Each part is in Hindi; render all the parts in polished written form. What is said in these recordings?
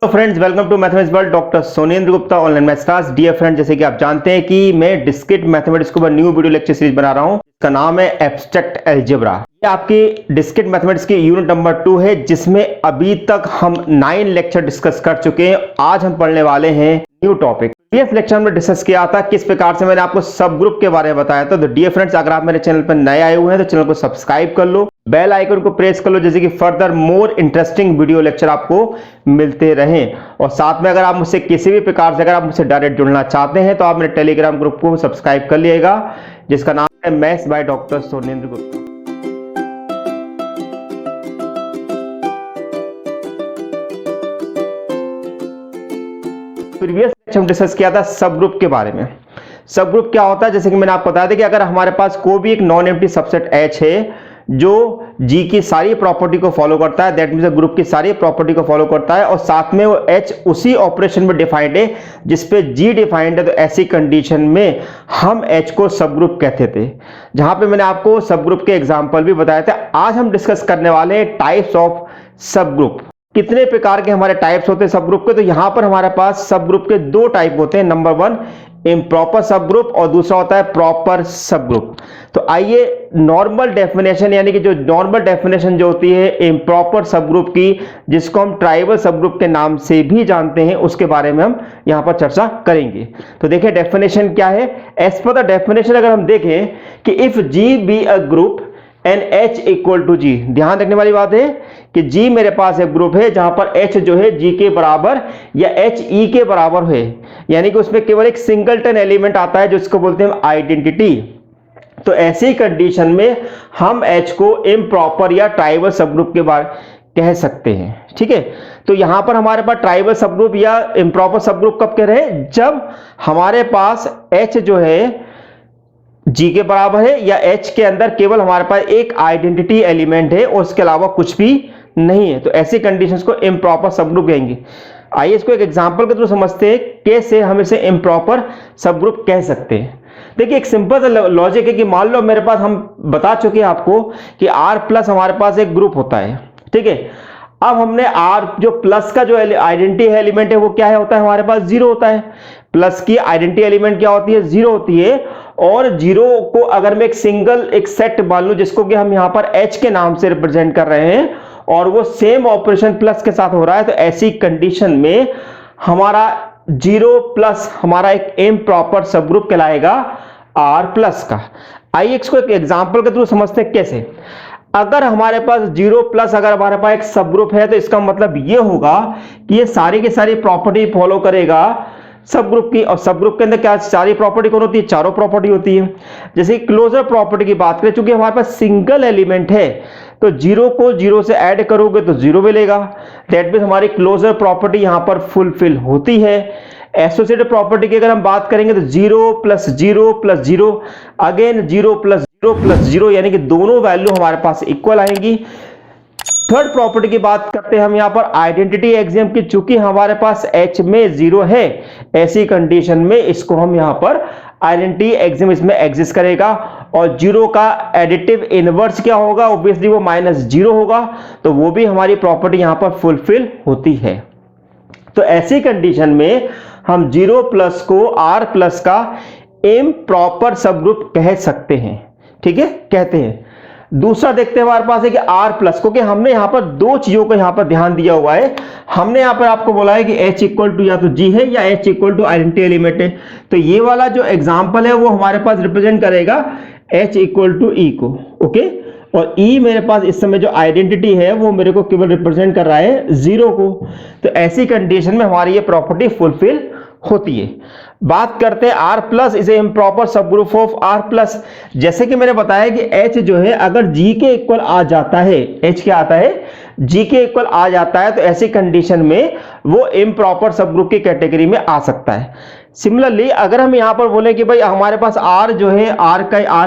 तो friends, welcome to mathematics world. Doctor Sonendra Gupta, online maths class. Dear friend, जैसे कि आप जानते हैं कि मैं डिस्क्रीट मैथमेटिक्स के ऊपर न्यू वीडियो लेक्चर सीरीज बना रहा हूं। इसका नाम है एब्स्ट्रैक्ट अलजेब्रा। ये आपकी डिस्क्रीट मैथमेटिक्स की यूनिट नंबर 2 है, जिसमें अभी तक हम 9 लेक्चर डिस्कस कर चुके हैं। आज हम पढ़ने वाले हैं न्यू टॉपिक। प्रीवियस लेक्चर में डिस्कस किया था किस प्रकार से मैंने आपको सब ग्रुप के बारे में बताया था। तो डियर फ्रेंड्स, अगर आप मेरे चैनल पर नए आए हुए हैं तो चैनल को सब्सक्राइब कर लो, बेल आइकन को प्रेस कर लो, जैसे कि further more interesting video lecture आपको मिलते रहें। और साथ में अगर आप मुझसे किसी भी प्रकार से अगर आप मुझसे डायरेक्ट जुड़ना चाहते हैं तो आप मेरे टेलीग्राम ग्रुप को सब्सक्राइब कर लिएगा, जिसका नाम है maths by doctor Sonendra Gupta. Previous lecture में डिस्कस किया था सब ग्रुप के बारे में। सब ग्रुप क्या होता है, जैसे कि मैंने आपको बताया था कि अगर हमारे पास कोई भी एक नॉन एम्प्टी सबसेट H है जो G की सारी प्रॉपर्टी को फॉलो करता है, दैट मींस ग्रुप की सारी प्रॉपर्टी को फॉलो करता है, और साथ में वो H उसी ऑपरेशन में डिफाइंड है जिस पे G डिफाइंड है, तो ऐसी कंडीशन में हम H को सब ग्रुप कहते थे। जहां पे मैंने आपको सब ग्रुप के एग्जांपल भी बताए थे। आज हम डिस्कस करने वाले हैं टाइप्स ऑफ सब ग्रुप। कितने प्रकार के हमारे टाइप्स होते हैं सब ग्रुप के, तो यहां पर हमारे पास सब ग्रुप के दो टाइप होते हैं। नंबर 1 इम्प्रॉपर सब ग्रुप और दूसरा होता है प्रॉपर सब ग्रुप। तो आइए नॉर्मल डेफिनेशन, यानी कि जो नॉर्मल डेफिनेशन जो होती है इम्प्रॉपर सब ग्रुप की, जिसको हम ट्राइबल सब ग्रुप के नाम से भी जानते हैं, उसके बारे में हम यहां पर चर्चा करेंगे। तो देखिए डेफिनेशन क्या है। एज पर द डेफिनेशन अगर हम देखें कि if G be a group and H equal to G, ध्यान रखने वाली बात है कि G मेरे पास एक ग्रुप है जहां पर H जो है G के बराबर या H E के बराबर है, यानी कि उसमें केवल एक सिंगलटन एलिमेंट आता है जिसको बोलते हैं आइडेंटिटी। तो ऐसी कंडीशन में हम H को इम्प्रॉपर या ट्राइबल सब ग्रुप के बारे कह सकते हैं। ठीक है, तो यहां पर हमारे पास ट्राइबल सब ग्रुप या इम्प्रॉपर सब ग्रुप कब कह रहे हैं, जब हमारे पास H जो है G के बराबर है या H के अंदर केवल हमारे पास एक आइडेंटिटी एलिमेंट है और उसके अलावा कुछ भी नहीं है, तो ऐसी कंडीशंस को इम्प्रॉपर सब ग्रुप कहेंगे। आइए इसको एक एग्जांपल के थ्रू समझते हैं कैसे हम इसे इम्प्रॉपर सब ग्रुप कह सकते हैं। देखिए एक सिंपल सा लॉजिक है कि मान लो मेरे पास, हम बता चुके हैं आपको कि R प्लस हमारे पास एक ग्रुप होता है। ठीक है, अब हमने R जो प्लस का जो आइडेंटिटी एलिमेंट है वो क्या है होता है, हमारे पास 0 होता है। प्लस की आइडेंटिटी एलिमेंट क्या होती है, 0 होती है। और 0 को अगर मैं एक सेट मान लूं जिसको कि हम यहां पर H के नाम से रिप्रेजेंट कर रहे हैं, और वो सेम ऑपरेशन प्लस के साथ हो रहा है, तो ऐसी कंडीशन में हमारा 0 प्लस हमारा एक इम्प्रॉपर सब ग्रुप कहलाएगा R प्लस का। आइए इसको एक एग्जांपल के थ्रू समझते हैं कैसे। अगर हमारे पास 0 प्लस अगर हमारे पास एक सब ग्रुप है, तो इसका मतलब ये होगा कि ये सारी की सारी प्रॉपर्टी फॉलो करेगा सब ग्रुप की। और सब ग्रुप के अंदर क्या सारी प्रॉपर्टी कौन होती है, चारों प्रॉपर्टी होती है। जैसे क्लोजर प्रॉपर्टी की बात करें, चूंकि हमारे पास सिंगल एलिमेंट है, तो 0 को 0 से ऐड करोगे तो 0 मिलेगा। दैट मींस हमारी क्लोजर प्रॉपर्टी यहां पर फुलफिल होती है। एसोसिएटेड प्रॉपर्टी की अगर हम बात करेंगे तो 0 plus 0 plus 0 again 0 plus 0 plus 0, यानी कि दोनों वैल्यू हमारे पास इक्वल आएंगी। थर्ड प्रॉपर्टी की बात करते हैं हम यहां पर आइडेंटिटी एक्सियम की, चूंकि हमारे पास H में 0 है, ऐसी कंडीशन में इसको हम यहां पर आइडेंटिटी एक्सियम इसमें एग्जिस्ट करेगा। और 0 का एडिटिव इनवर्स क्या होगा, ऑब्वियसली वो -0 होगा, तो वो भी हमारी प्रॉपर्टी यहां पर फुलफिल होती है। तो ऐसी कंडीशन में हम 0 प्लस को R प्लस का इम्प्रॉपर सब ग्रुप कह सकते हैं। ठीक है, कहते हैं। दूसरा देखते हैं हमारे पास है कि R प्लस को, कि हमने यहां पर दो चीजों को यहां पर ध्यान दिया हुआ है। हमने यहां पर आपको बोला है कि H इक्वल टू या तो G है या H equal to identity element है। तो ये वाला जो एग्जांपल है वो हमारे पास रिप्रेजेंट करेगा H इक्वल टू E को। ओके, और E मेरे पास इस समय जो आइडेंटिटी है वो मेरे को केवल रिप्रेजेंट कर रहा है 0 को। तो ऐसी कंडीशन में हमारी ये प्रॉपर्टी फुलफिल होती है। बात करते हैं R plus is a improper सब ग्रुप ऑफ R प्लस। जैसे कि मैंने बताया कि H जो है अगर G के इक्वल आ जाता है, H क्या आता है, G के इक्वल आ जाता है, तो ऐसी कंडीशन में वो इम्प्रॉपर सब ग्रुप की कैटेगरी में आ सकता है। सिमिलरली अगर हम यहां पर बोले कि भाई हमारे पास R जो है R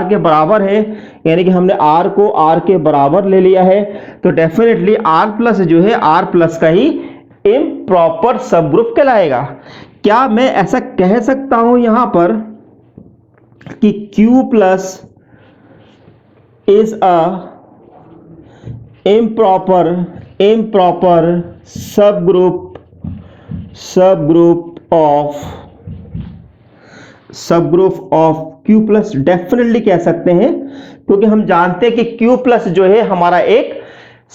के बराबर है, यानी कि हमने R को R के बराबर ले लिया है, तो डेफिनेटली R प्लस जो है R प्लस का ही इम्प्रॉपर सब ग्रुप कहलाएगा। क्या मैं ऐसा कह सकता हूं यहां पर कि Q plus is a improper सब ग्रुप सब group of Q plus definitely कह सकते हैं, क्योंकि हम जानते हैं कि Q प्लस जो है हमारा एक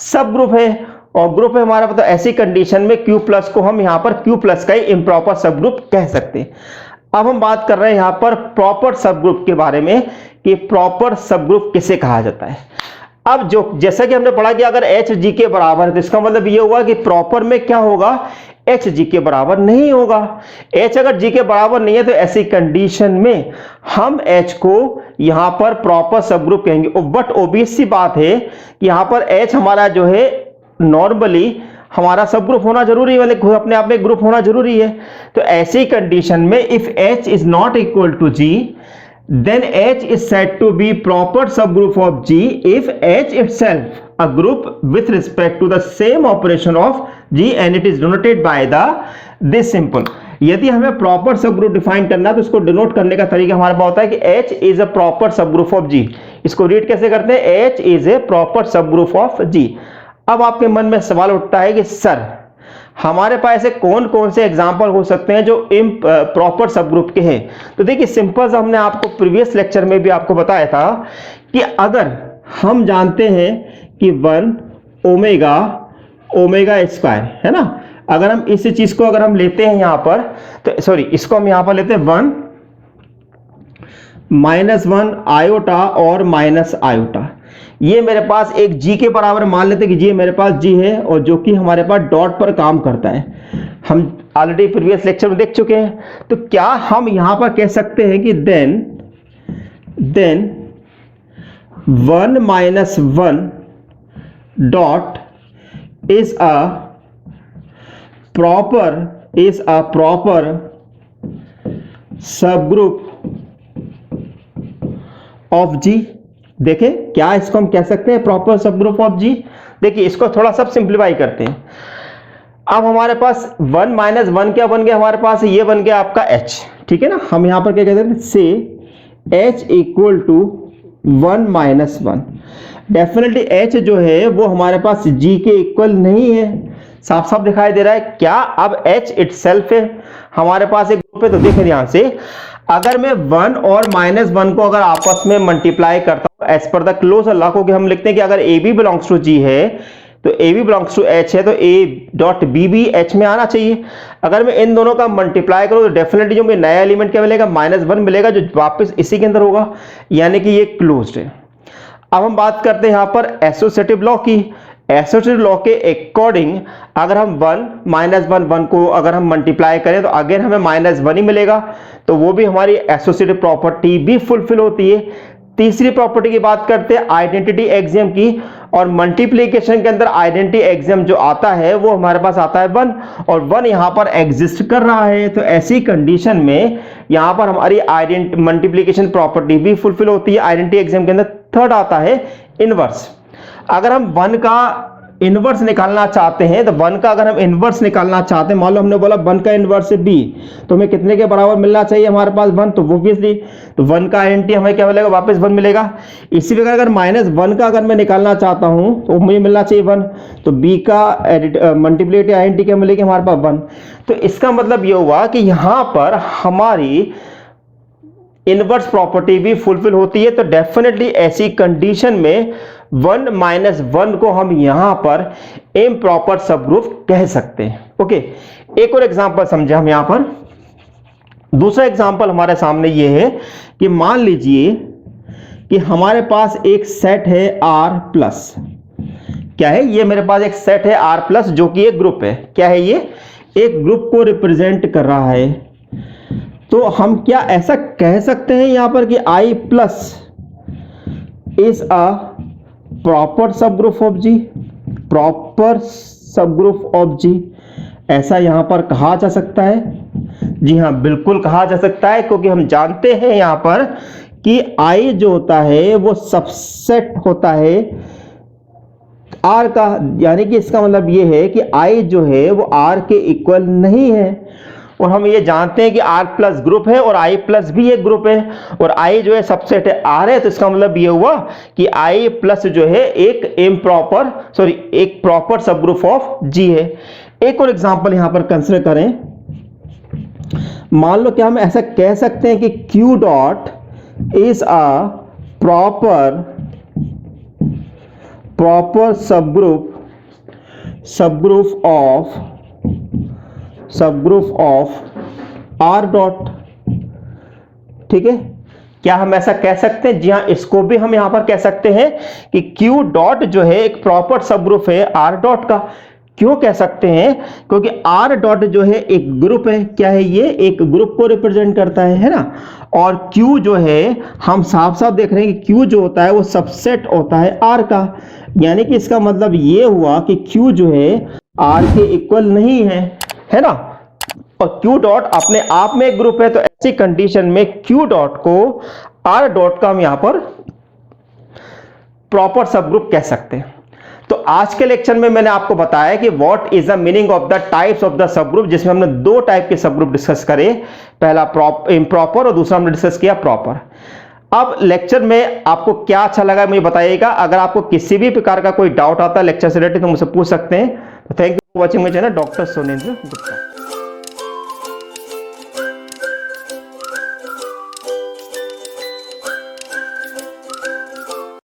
सब ग्रुप है और ग्रुप है हमारा, मतलब ऐसी कंडीशन में Q प्लस को हम यहां पर Q प्लस का ही इम्प्रॉपर सब ग्रुप कह सकते हैं। अब हम बात कर रहे हैं यहां पर प्रॉपर सब ग्रुप के बारे में कि प्रॉपर सब ग्रुप किसे कहा जाता है। अब जो जैसा कि हमने पढ़ा कि अगर एच जी के बराबर है तो इसका मतलब ये हुआ कि प्रॉपर में क्या होगा, एच जी के बराबर नहीं होगा। एच अगर जी के बराबर नहीं है तो ऐसी कंडीशन में हम एच को यहां पर प्रॉपर सब ग्रुप कहेंगे। बट ओबियस सी बात है कि यहां पर एच हमारा जो है नॉर्मली हमारा सब ग्रुप होना जरूरी है, मतलब अपने आप में ग्रुप होना जरूरी है। तो ऐसी कंडीशन में if H is not equal to G then H is said to be proper subgroup of G if H itself a group with respect to the same operation of G and it is denoted by this symbol। यदि हमें प्रॉपर सब ग्रुप डिफाइन करना है तो इसको डिनोट करने का तरीका हमारे पास होता है कि H is a proper subgroup of G। इसको रीड कैसे करते हैं, H is a proper subgroup of G। अब आपके मन में सवाल उठता है कि सर हमारे पास ऐसे कौन कौन से एग्जाम्पल हो सकते हैं जो प्रॉपर सब ग्रुप के हैं। तो देखिए सिंपल सा हमने आपको प्रीवियस लेक्चर में भी आपको बताया था कि अगर हम जानते हैं कि 1 ओमेगा ओमेगा स्क्वायर है ना, अगर हम इस चीज को अगर हम लेते हैं यहां पर तो सॉरी इसको हम यहां पर लेते हैं 1 -1 आयोटा और माइनस आयोटा, ये मेरे पास एक जी के बराबर मान लेते हैं कि जी मेरे पास जी है और जो कि हमारे पास डॉट पर काम करता है। हम ऑलरेडी प्रीवियस लेक्चर में देख चुके हैं। तो क्या हम यहां पर कह सकते हैं कि then 1 - 1 dot is a proper subgroup of G. देखें क्या इसको हम कह सकते हैं प्रॉपर सब ग्रुप ऑफ जी। देखिए इसको थोड़ा सा सिंप्लीफाई करते हैं। अब हमारे पास 1 - 1 क्या बन गया हमारे पास, ये बन गया आपका h, ठीक है ना। हम यहां पर क्या कहते हैं, से h equal to 1 - 1। Definitely h जो है वो हमारे पास g के इक्वल नहीं है, साफ साफ दिखाई दे रहा है। क्या अब h इटसेल्फ है हमारे पास एक ग्रुप है। तो देखिए ध्यान से, अगर मैं 1 और -1 को अगर आपस में मल्टीप्लाई करता हूं as per the closure law, को हम लिखते हैं कि अगर a b belongs to G है तो a b belongs to H है तो ए डॉट बी भी एच में आना चाहिए। अगर मैं इन दोनों का मल्टीप्लाई करूं तो डेफिनेटली जो मुझे नया एलिमेंट क्या मिलेगा, -1 मिलेगा जो वापस इसी के अंदर होगा, यानी कि ये क्लोज्ड है। अब हम बात करते हैं यहां पर एसोसिएटिव लॉ की। एसोसिएटिव लॉ के अकॉर्डिंग अगर हम 1 - 1 को अगर हम मल्टीप्लाई करें तो अगेन हमें -1 ही मिलेगा, तो वो भी हमारी एसोसिएटिव प्रॉपर्टी भी फुलफिल होती है। तीसरी प्रॉपर्टी की बात करते हैं आइडेंटिटी एक्सियम की, और मल्टीप्लिकेशन के अंदर आइडेंटिटी एक्सियम जो आता है वो हमारे पास आता है 1, और 1 यहां पर एग्जिस्ट कर रहा है। तो ऐसी कंडीशन में यहां पर हमारी मल्टीप्लिकेशन प्रॉपर्टी भी फुलफिल होती है। आइडेंटिटी एक्सियम के अंदर थर्ड आता है इनवर्स। अगर हम 1 का इनवर्स निकालना चाहते हैं तो 1 का अगर हम इनवर्स निकालना चाहते हैं, मान लो हमने बोला 1 का इनवर्स है b, तो हमें कितने के बराबर मिलना चाहिए हमारे पास 1, तो ऑब्वियसली तो 1 का आइडेंटिटी हमें क्या मिलेगा, वापस 1 मिलेगा। इसी प्रकार अगर -1 का अगर मैं निकालना चाहता हूं तो मुझे मिलना चाहिए 1, तो b का मल्टीप्लिकेटिव आइडेंटिटी क्या मिलेगी हमारे पास 1। तो इसका मतलब ये हुआ कि यहां पर हमारी इनवर्स प्रॉपर्टी भी फुलफिल होती है। तो डेफिनेटली ऐसी कंडीशन में 1 - 1 को हम यहां पर इम्प्रॉपर सब ग्रुप कह सकते हैं। ओके, एक और एग्जांपल समझे हम यहां पर। दूसरा एग्जांपल हमारे सामने ये है कि मान लीजिए कि हमारे पास एक सेट है R+। क्या है ये, मेरे पास एक सेट है R+, जो कि एक ग्रुप है। क्या है ये, एक ग्रुप को रिप्रेजेंट कर रहा है। तो हम क्या ऐसा कह सकते हैं यहां पर कि I+ is a proper subgroup of ji, proper subgroup of जी, ऐसा यहां पर कहा जा सकता है? जी हां, बिल्कुल कहा जा सकता है, क्योंकि हम जानते हैं यहां पर कि I जो होता है वो सबसेट होता है R का, यानी कि इसका मतलब ये है कि I जो है वो R के इक्वल नहीं है। और हम ये जानते हैं कि R+ ग्रुप है और I+ भी एक ग्रुप है, और I जो है सबसेट है R है। तो इसका मतलब ये हुआ कि I+ जो है एक proper subgroup of G है। एक और एग्जांपल यहां पर कंसीडर करें मान लो क्या हम ऐसा कह सकते हैं कि Q dot is a proper subgroup of R dot. ठीक है, क्या हम ऐसा कह सकते हैं? जी हाँ, इसको भी हम यहां पर कह सकते हैं कि Q डॉट जो है एक प्रॉपर सबग्रुप है R डॉट का। क्यों कह सकते हैं? क्योंकि R डॉट जो है एक ग्रुप है। क्या है ये? एक ग्रुप को रिप्रेजेंट करता है ना। और Q जो है हम साफ साफ देख रहे हैं कि Q जो होता है वो सबसेट होता है R का। यानी कि इसका मतलब ये हुआ कि Q जो है R के इक्वल नहीं है ना। और Q डॉट अपने आप में एक ग्रुप है, तो ऐसी कंडीशन में Q डॉट को R डॉट का हम यहां पर प्रॉपर सबग्रुप कह सकते हैं। तो आज के लेक्चर में मैंने आपको बताया कि what is the meaning of the types of the subgroup, जिसमें हमने दो टाइप के सबग्रुप डिस्कस करे, पहला इम्प्रॉपर और दूसरा हमने डिस्कस किया प्रॉपर। अब लेक्चर में आपको क्या अच्छा लगा मुझे बताइएगा। अगर आपको किसी भी प्रकार का कोई डाउट आता है लेक्चर से रिलेटेड तो मुझसे पूछ सकते हैं। Thank you for watching my channel doctor Sunendra Gupta.